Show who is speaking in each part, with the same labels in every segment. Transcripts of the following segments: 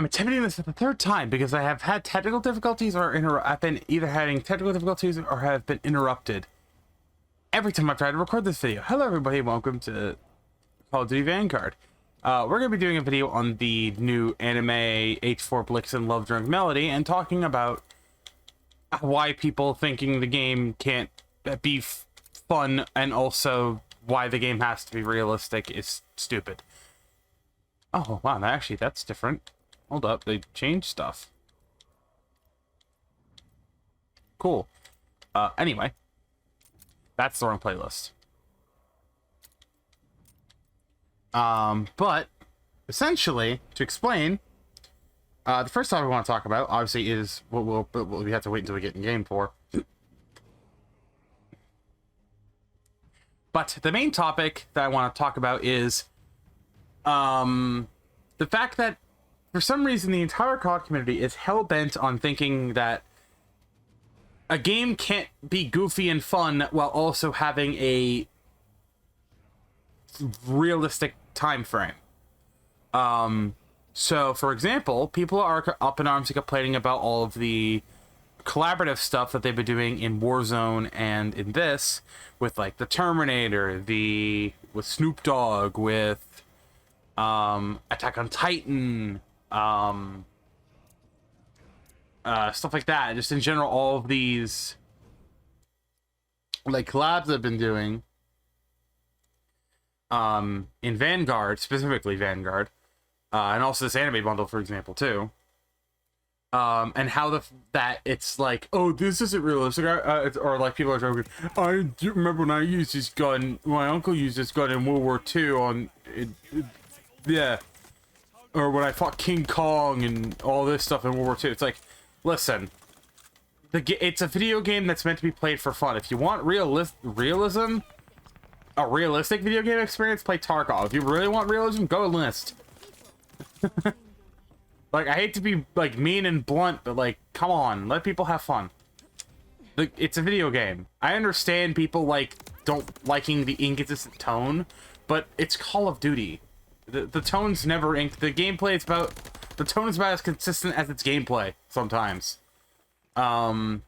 Speaker 1: I'm attempting this for the third time because I have had technical difficulties or I've been either having technical difficulties or have been interrupted every time I've tried to record this video. Hello everybody, welcome to Call of Duty Vanguard. We're going to be doing a video on the new anime H4 Blixen Love Drunk Melody and talking about why people thinking the game can't be fun and also why the game has to be realistic is stupid. Oh wow, that's different. Hold up, they changed stuff. Cool. Anyway. That's the wrong playlist. But, essentially, to explain, the first topic we want to talk about, obviously, is what we have to wait until we get in game for. But the main topic that I want to talk about is, the fact that for some reason, the entire COD community is hell-bent on thinking that a game can't be goofy and fun while also having a realistic time frame. So, for example, people are up in arms and complaining about all of the collaborative stuff that they've been doing in Warzone and in this, with, like, the Terminator, with Snoop Dogg, with Attack on Titan, stuff like that. Just in general, all of these like collabs I've been doing in Vanguard, specifically Vanguard, and also this anime bundle, for example, too. And how that it's like, oh, this isn't realistic, or like people are joking. I do remember when I used this gun. My uncle used this gun in World War II. Yeah. Or when I fought King Kong and all this stuff in World War II. It's like, listen, it's a video game that's meant to be played for fun. If you want realism, a realistic video game experience, play Tarkov. If you really want realism, go Enlist. Like, I hate to be, like, mean and blunt, but, like, come on, let people have fun. It's a video game. I understand people, like, don't liking the inconsistent tone, but it's Call of Duty. The tone's never the gameplay is about the tone is about as consistent as its gameplay sometimes. And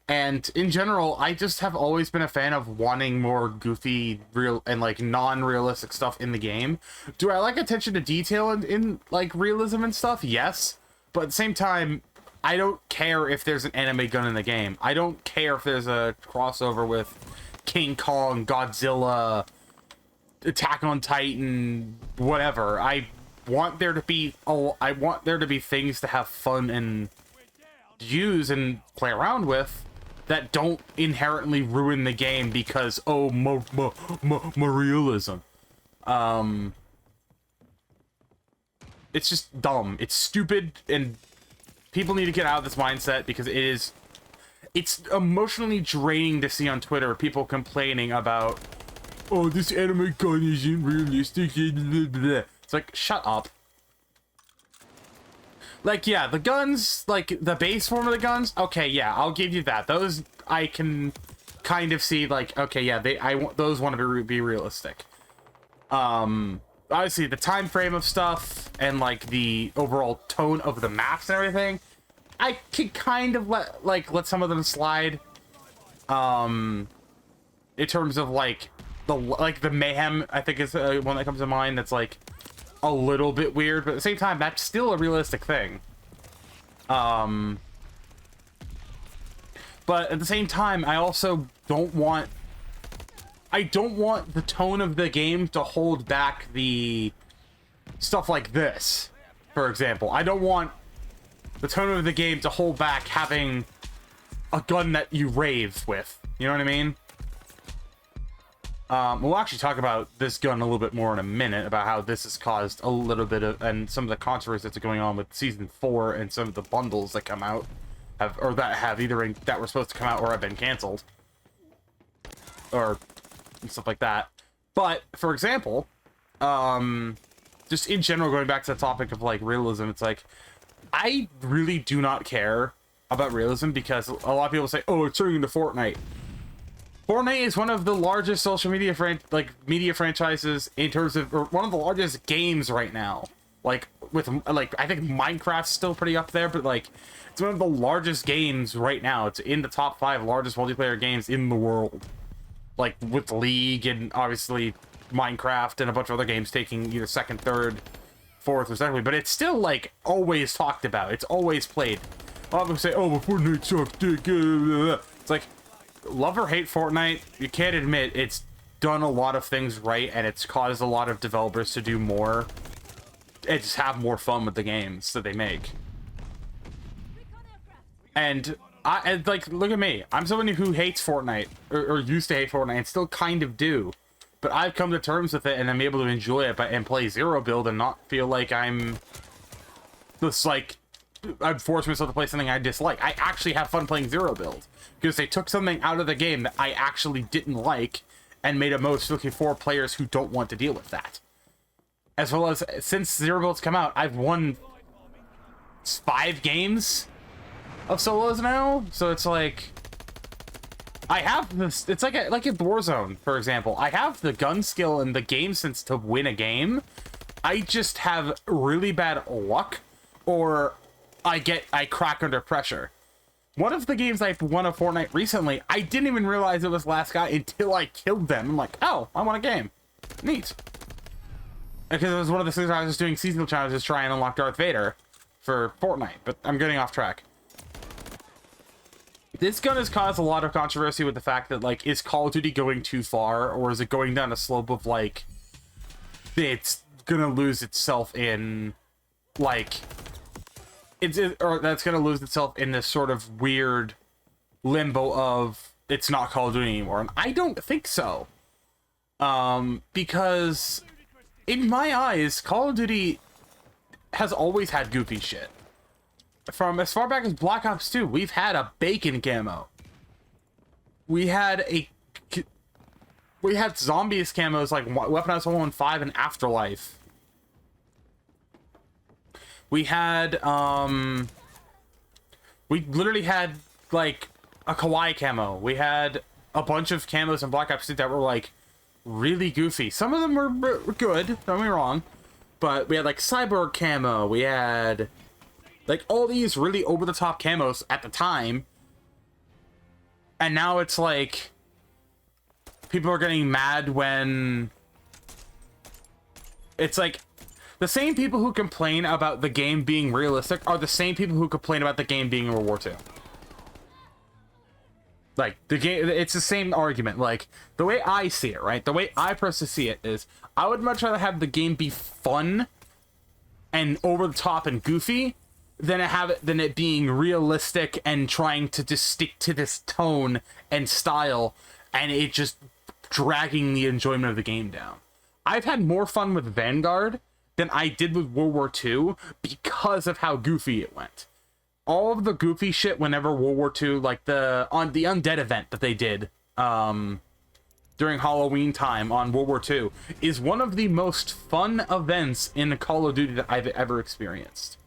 Speaker 1: in general, I just have always been a fan of wanting more goofy, real and like non-realistic stuff in the game. Do I like attention to detail in like realism and stuff? Yes, but at the same time, I don't care if there's an anime gun in the game. I don't care if there's a crossover with King Kong, Godzilla, Attack on Titan, whatever. I want there to be things to have fun and use and play around with that don't inherently ruin the game because more realism. It's just dumb. It's stupid, and people need to get out of this mindset because it's emotionally draining to see on Twitter people complaining about, oh, this anime gun isn't realistic. It's like, shut up. Like, yeah, the guns, like, the base form of the guns, okay, yeah, I'll give you that. Those, I can kind of see, like, okay, yeah, those want to be realistic. Obviously, the time frame of stuff and, like, the overall tone of the maps and everything, I can kind of let some of them slide. In terms of, like, the mayhem, I think is one that comes to mind that's like a little bit weird, but at the same time that's still a realistic thing. But at the same time, I also don't want the tone of the game to hold back the stuff like this, for example. I don't want the tone of the game to hold back having a gun that you rave with, you know what I mean? We'll actually talk about this gun a little bit more in a minute, about how this has caused a little bit of, and some of the controversy that's going on with Season 4 and some of the bundles that come out, that were supposed to come out or have been canceled. Or stuff like that. But, for example, just in general, going back to the topic of, like, realism, it's like, I really do not care about realism because a lot of people say, oh, it's turning into Fortnite. Fortnite is one of the largest social media media franchises in terms of, or one of the largest games right now. Like with like, I think Minecraft's still pretty up there, but like it's one of the largest games right now. It's in the top 5 largest multiplayer games in the world. Like with League and obviously Minecraft and a bunch of other games taking either second, third, fourth, or second. But it's still like always talked about. It's always played. A lot of them say, "Oh, but Fortnite sucks." It's like, love or hate Fortnite, you can't admit it's done a lot of things right, and it's caused a lot of developers to do more and just have more fun with the games that they make. And like, look at me. I'm someone who hates Fortnite, or used to hate Fortnite, and still kind of do. But I've come to terms with it, and I'm able to enjoy it and play zero build and not feel like I'm just like I've forced myself to play something I dislike. I actually have fun playing zero build because they took something out of the game that I actually didn't like and made a mode looking for players who don't want to deal with that. As well as, since zero build's come out, I've won 5 games of solos now, so it's like I have this. It's like like in Warzone, for example. I have the gun skill and the game sense to win a game. I just have really bad luck, or I crack under pressure. One of the games I've won of Fortnite recently, I didn't even realize it was last guy until I killed them. I'm like, oh, I won a game. Neat. Because it was one of the things I was just doing seasonal challenges to try and unlock Darth Vader for Fortnite, but I'm getting off track. This gun has caused a lot of controversy with the fact that, like, is Call of Duty going too far, or is it going down a slope of, like, it's gonna lose itself in, like, or that's gonna lose itself in this sort of weird limbo of it's not Call of Duty anymore. And I don't think so. Because in my eyes, Call of Duty has always had goofy shit. From as far back as Black Ops 2, we've had a bacon camo. We had zombies camos like Weaponized 115 and Afterlife. We had, we literally had, like, a kawaii camo. We had a bunch of camos in Black Ops 2 that were, like, really goofy. Some of them were good, don't get me wrong. But we had, like, cyborg camo. We had, like, all these really over-the-top camos at the time. And now it's, like, people are getting mad when it's, like, the same people who complain about the game being realistic are the same people who complain about the game being World War II. Like, the game, it's the same argument. Like, the way I see it, right? The way I personally see it is, I would much rather have the game be fun and over the top and goofy than it being realistic and trying to just stick to this tone and style and it just dragging the enjoyment of the game down. I've had more fun with Vanguard than I did with World War II because of how goofy it went. All of the goofy shit whenever World War II, like the undead event that they did during Halloween time on World War II, is one of the most fun events in Call of Duty that I've ever experienced.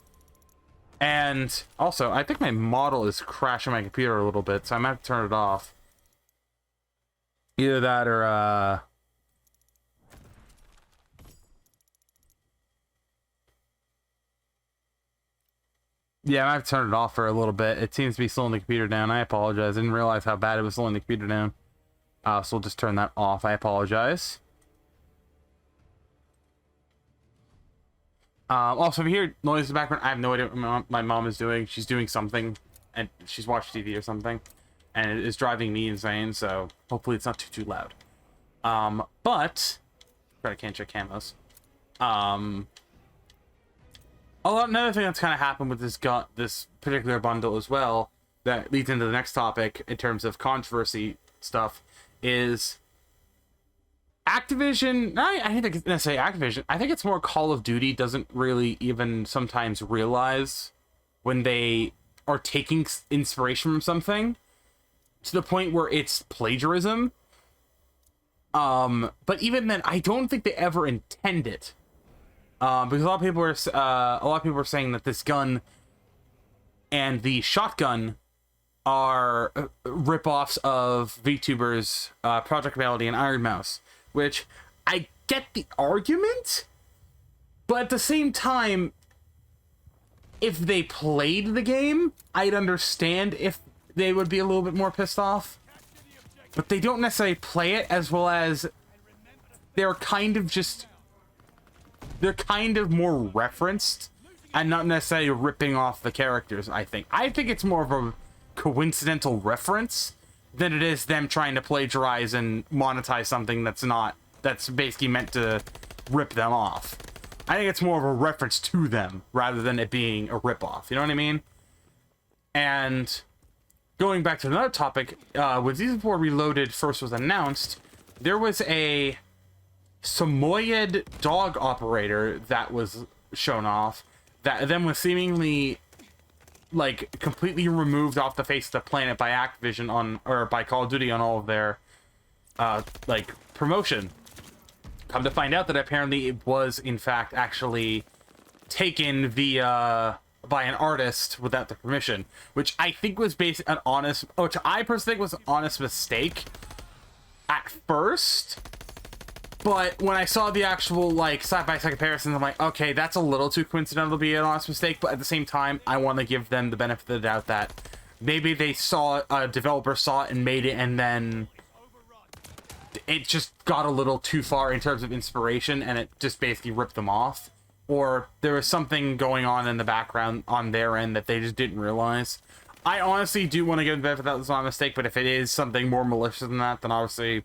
Speaker 1: And also, I think my model is crashing my computer a little bit, so I might have to turn it off. Either that or yeah, I might have to turn it off for a little bit. It seems to be slowing the computer down. I apologize. I didn't realize how bad it was slowing the computer down. So we'll just turn that off. I apologize. Also, if you hear noise in the background, I have no idea what my mom is doing. She's doing something, and she's watching TV or something, and it is driving me insane, so hopefully it's not too loud. But I can't check camos. Another thing that's kind of happened with this particular bundle as well, that leads into the next topic in terms of controversy stuff, is Activision. I think necessarily Activision. I think it's more Call of Duty doesn't really even sometimes realize when they are taking inspiration from something to the point where it's plagiarism. But even then, I don't think they ever intend it. Because a lot of people are saying that this gun and the shotgun are rip-offs of VTubers, Project Melody and Iron Mouse, which I get the argument, but at the same time, if they played the game, I'd understand if they would be a little bit more pissed off. But they don't necessarily play it, as well as they're kind of more referenced and not necessarily ripping off the characters, I think. I think it's more of a coincidental reference than it is them trying to plagiarize and monetize something that's basically meant to rip them off. I think it's more of a reference to them rather than it being a ripoff. You know what I mean? And going back to another topic, when Season 4 Reloaded first was announced, there was a Samoyed dog operator that was shown off that then was seemingly like completely removed off the face of the planet by Activision or by Call of Duty on all of their like promotion. Come to find out that apparently it was in fact actually taken via by an artist without the permission, which I think was basically an honest, which I personally think was an honest mistake at first. But when I saw the actual like side-by-side comparisons, I'm like, okay, that's a little too coincidental to be an honest mistake. But at the same time, I want to give them the benefit of the doubt that maybe they saw a developer saw it and made it, and then it just got a little too far in terms of inspiration, and it just basically ripped them off. Or there was something going on in the background on their end that they just didn't realize. I honestly do want to give the benefit that was not a mistake, but if it is something more malicious than that, then obviously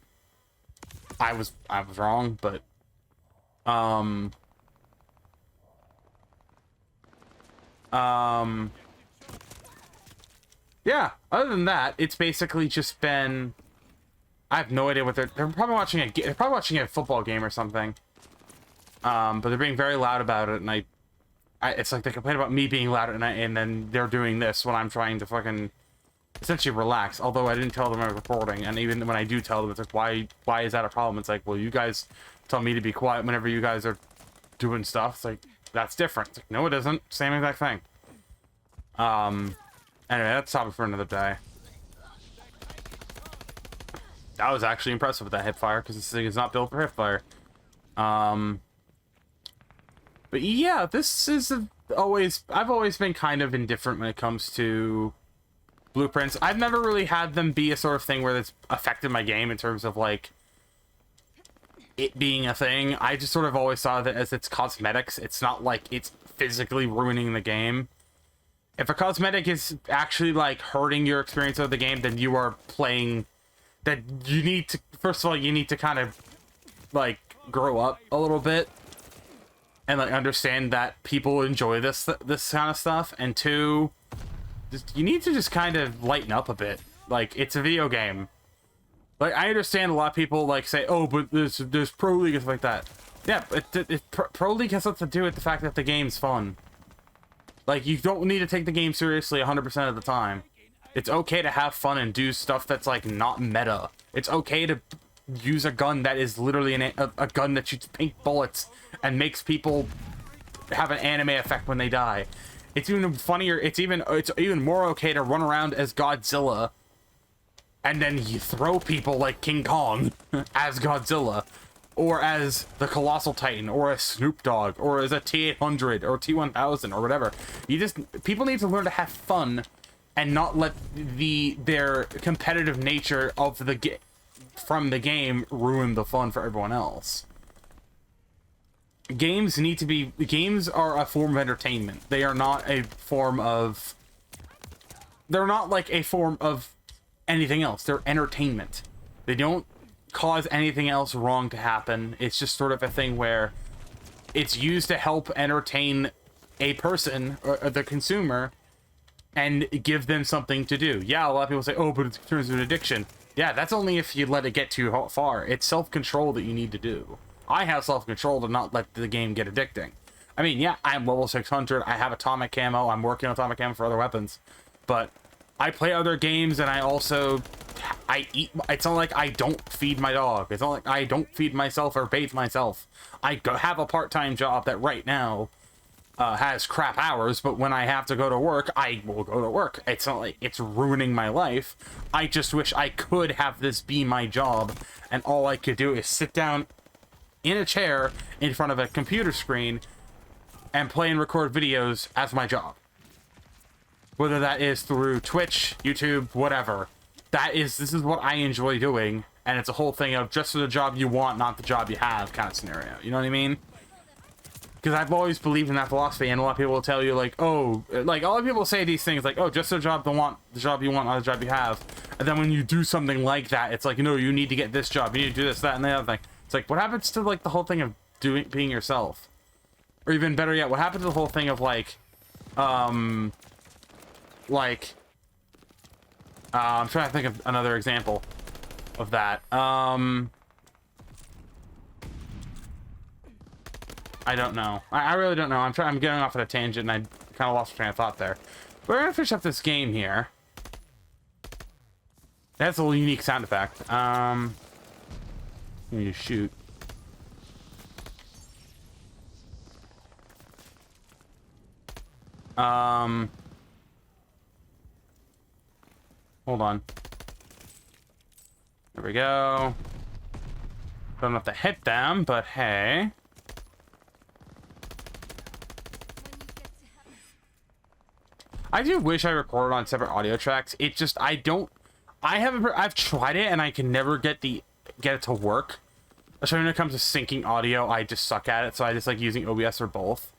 Speaker 1: I was wrong. But yeah, other than that, it's basically just been, I have no idea what they're probably watching a football game or something. But they're being very loud about it, and I it's like they complain about me being loud, and then they're doing this when I'm trying to fucking essentially relax. Although I didn't tell them I'm recording, and even when I do tell them, it's like, why is that a problem? It's like, well, you guys tell me to be quiet whenever you guys are doing stuff. It's like, that's different. It's like, no, it isn't. Same exact thing. Anyway, that's topic for another day. That was actually impressive with that hip fire, because this thing is not built for hip fire. But yeah, this is I've always been kind of indifferent when it comes to blueprints. I've never really had them be a sort of thing where it's affected my game in terms of like it being a thing. I just sort of always saw that as it's cosmetics. It's not like it's physically ruining the game. If a cosmetic is actually like hurting your experience of the game, then you are playing that you need to, first of all, you need to kind of like grow up a little bit and like understand that people enjoy this kind of stuff, and two, you need to just kind of lighten up a bit. Like, it's a video game. Like, I understand a lot of people like say, oh, but there's Pro League and stuff like that. Yeah, Pro League has something to do with the fact that the game's fun. Like, you don't need to take the game seriously 100% of the time. It's okay to have fun and do stuff that's like not meta. It's okay to use a gun that is literally a gun that shoots pink bullets and makes people have an anime effect when they die. It's even funnier. It's even more okay to run around as Godzilla and then you throw people like King Kong as Godzilla, or as the Colossal Titan, or as Snoop Dogg, or as a T-800 or T-1000 or whatever. People need to learn to have fun and not let their competitive nature of from the game ruin the fun for everyone else. Games are a form of entertainment. They are not a form of, they're not like a form of anything else. They're entertainment. They don't cause anything else wrong to happen. It's just sort of a thing where it's used to help entertain a person or the consumer and give them something to do. Yeah, a lot of people say, oh, but it turns into an addiction. Yeah, that's only if you let it get too far. It's self-control that you need to do. I have self-control to not let the game get addicting. I mean, yeah, I'm level 600. I have atomic camo. I'm working on atomic camo for other weapons. But I play other games, and I eat. It's not like I don't feed my dog. It's not like I don't feed myself or bathe myself. I have a part-time job that right now has crap hours, but when I have to go to work, I will go to work. It's not like it's ruining my life. I just wish I could have this be my job, and all I could do is sit down in a chair in front of a computer screen and play and record videos as my job. Whether that is through Twitch, YouTube, whatever. This is what I enjoy doing, and it's a whole thing of just the job you want, not the job you have kind of scenario. You know what I mean? Because I've always believed in that philosophy, and a lot of people will tell you, like, oh, like, a lot of people say these things, like, oh, just the job you want, not the job you have. And then when you do something like that, it's like, no, you need to get this job, you need to do this, that, and the other thing. It's like, what happens to, like, the whole thing of being yourself? Or even better yet, what happens to the whole thing of, like, I'm trying to think of another example of that. I don't know. I really don't know. I'm getting off at a tangent, and I kind of lost my train of thought there. But we're gonna finish up this game here. That's a little unique sound effect. You shoot. Hold on. There we go. Don't have to hit them, but hey. I do wish I recorded on separate audio tracks. It just, I've tried it and I can never get it to work. Especially when it comes to syncing audio, I just suck at it. So I just like using OBS for both.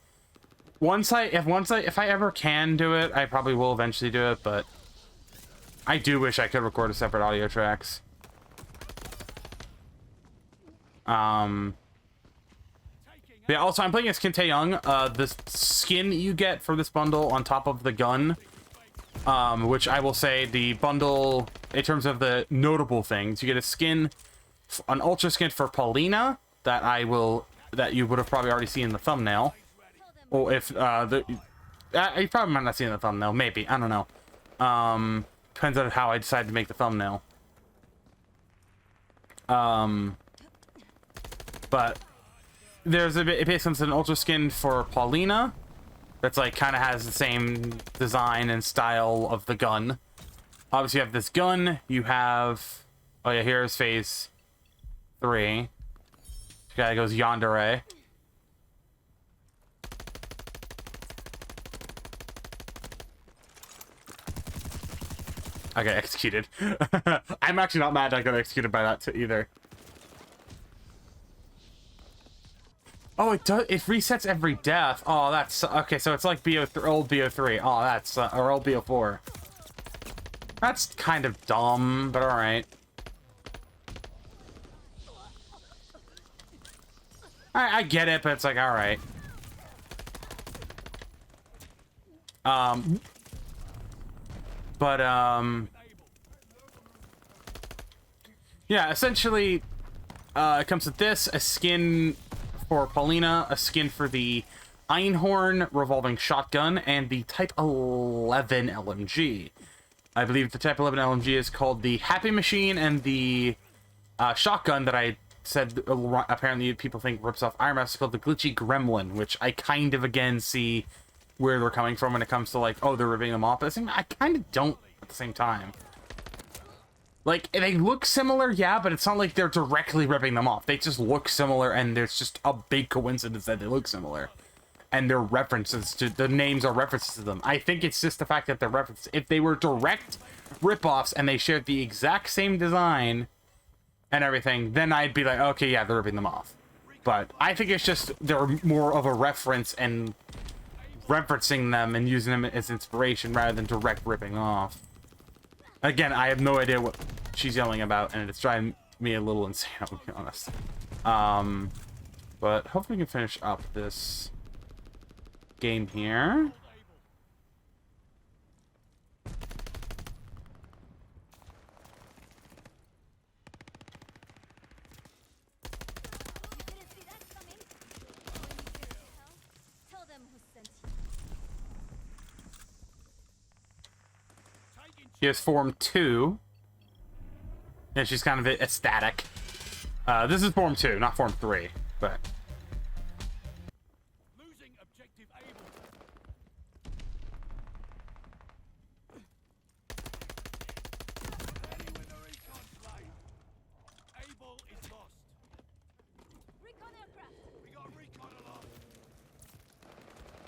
Speaker 1: If I ever can do it, I probably will eventually do it, but I do wish I could record a separate audio tracks. Yeah, also, I'm playing as Kinte Young. The skin you get for this bundle on top of the gun, which I will say the bundle, in terms of the notable things, you get a skin, an ultra skin for Paulina that you would have probably already seen in the thumbnail. Or if, you probably might not see in the thumbnail, maybe, I don't know. Depends on how I decide to make the thumbnail. But there's basically an ultra skin for Paulina that's like kind of has the same design and style of the gun. Obviously you have this gun, you have, oh yeah, here's phase 3. This guy goes yandere. I got executed. I'm actually not mad I got executed by that either. Oh, it does. It resets every death. Oh, that's okay. So it's like old BO3. Oh, that's or old BO4. That's kind of dumb, but all right. I get it, but it's like all right. Yeah, essentially, it comes with this, a skin for Paulina, a skin for the Einhorn revolving shotgun, and the Type 11 LMG. I believe the Type 11 LMG is called the Happy Machine, and the shotgun that I said apparently people think rips off Iron Mask is called the Glitchy Gremlin, which I kind of, again, see where they're coming from when it comes to, like, oh, they're ripping them off. But I kind of don't at the same time. Like, they look similar, yeah, but it's not like they're directly ripping them off. They just look similar, and there's just a big coincidence that they look similar. And they're references to, the names are references to them. I think it's just the fact that they're references. If they were direct rip-offs and they shared the exact same design and everything, then I'd be like, okay, yeah, they're ripping them off. But I think it's just, they're more of a reference and referencing them and using them as inspiration rather than direct ripping off. Again, I have no idea what she's yelling about, and it's driving me a little insane, I'll be honest. But hopefully we can finish up this game here. Here's Form 2. And she's kind of ecstatic. This is Form 2, not Form 3, but... Losing objective able.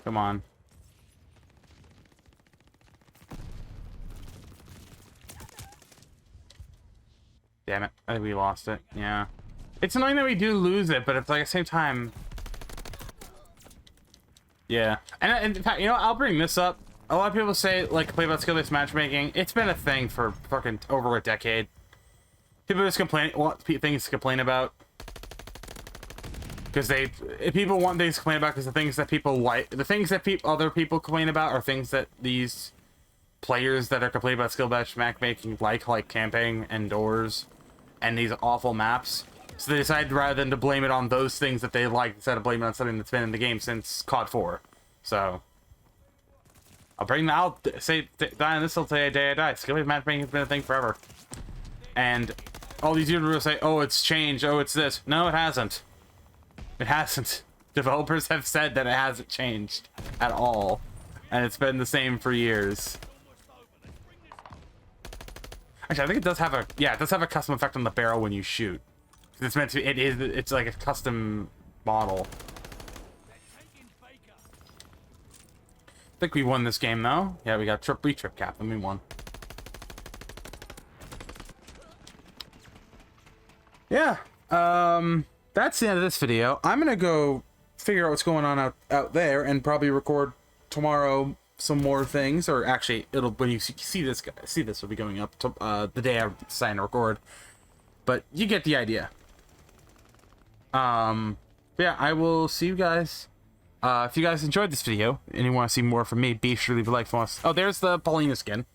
Speaker 1: Come on. Damn it. I think we lost it. Yeah. It's annoying that we do lose it, but it's like at the same time... Yeah. And in fact, you know, I'll bring this up. A lot of people say, like, complain about skill-based matchmaking. It's been a thing for fucking over a decade. People just want things to complain about. Because people want things to complain about because the things that people like... The things that other people complain about are things that these players that are complaining about skill-based matchmaking like camping and doors and these awful maps. So they decided rather than to blame it on those things that they like, instead of blaming it on something that's been in the game since COD 4. So I'll bring that. I'll say die on this till the day I die. Skill-based matchmaking has been a thing forever. And all these YouTubers will say, "Oh, it's changed. Oh, it's this." No, it hasn't. It hasn't. Developers have said that it hasn't changed at all, and it's been the same for years. Actually, I think it does have a it does have a custom effect on the barrel when you shoot. It's meant to. It's like a custom model. I think we won this game though. Yeah, we got trip cap and we won. Yeah. That's the end of this video. I'm gonna go figure out what's going on out there and probably record tomorrow some more things, or actually it'll, when you see this will be going up to, the day I decide to record, but you get the idea. Yeah, I will see you guys. If you guys enjoyed this video and you want to see more from me, be sure to leave a like for us. Oh, there's the Paulina skin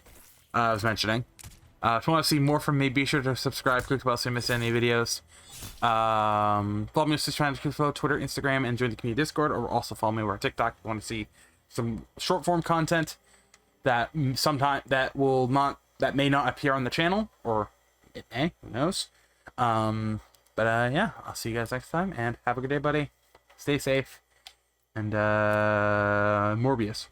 Speaker 1: I was mentioning. If you want to see more from me, be sure to subscribe, click the bell so you don't miss any videos. Follow me on Instagram, Twitter, Instagram, and join the community Discord, or also follow me over on TikTok if you want to see some short form content that may not appear on the channel, or it may, who knows. Yeah, I'll see you guys next time, and have a good day, buddy. Stay safe, and Morbius.